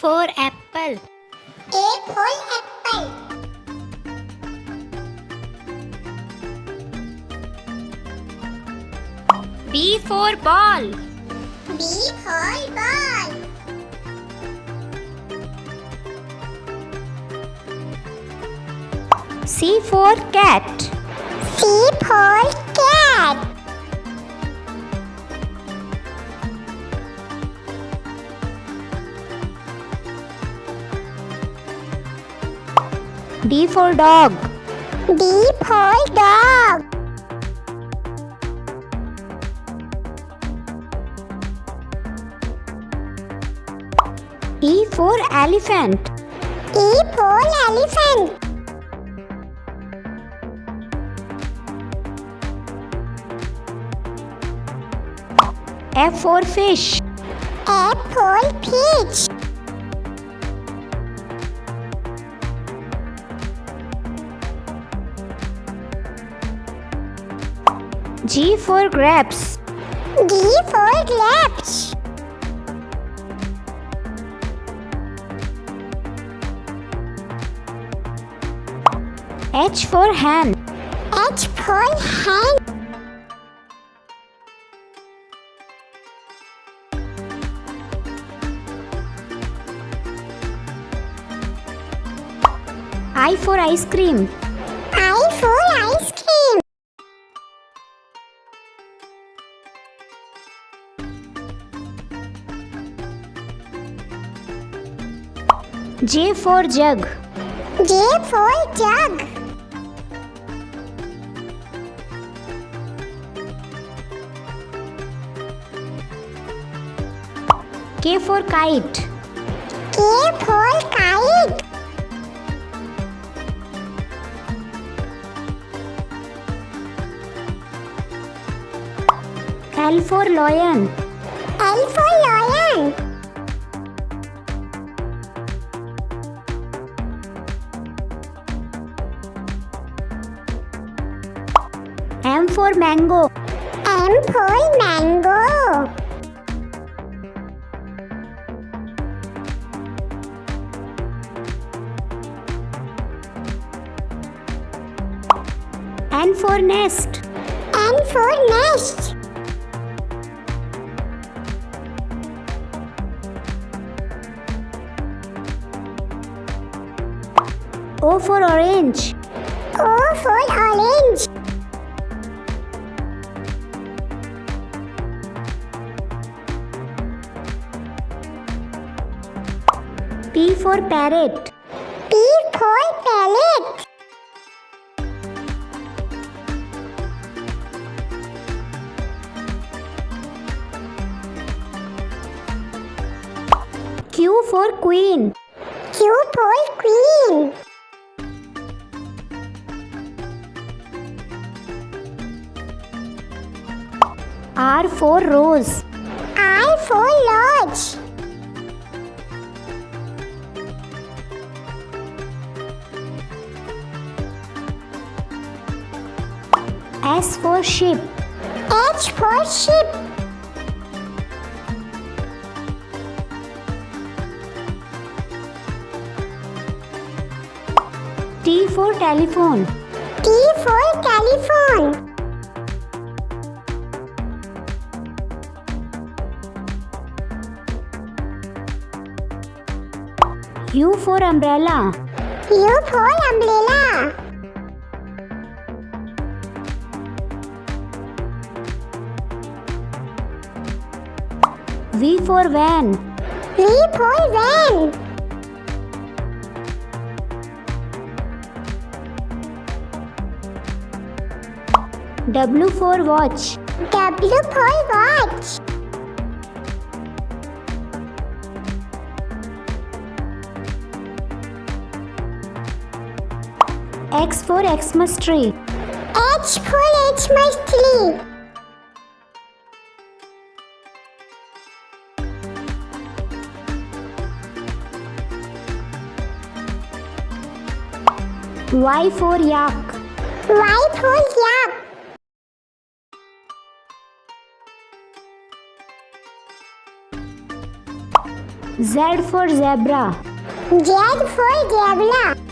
for apple. A for apple. B for ball. B for ball. C for cat. C for cat. D for dog. D for dog. E for elephant. E for elephant. F for fish. F for fish. G for grapes. G for grapes. H for hen. H for hen. I for ice cream. I for ice cream. J for jug. J for jug. K for kite. K for kite. L for lion. L for lion. M for mango. M for mango. N for nest. N for nest. O for orange. O for orange. P for parrot. P for parrot. Q for queen. Q for queen. R for rose. I for lodge. S for sheep. H for sheep. T for telephone. T for telephone. U for umbrella. U for umbrella. V for van. V for van. W for watch. W for watch. X for Xmas tree. H for Xmas tree. Y for yak. Y for yak. Z for zebra. Z for zebra.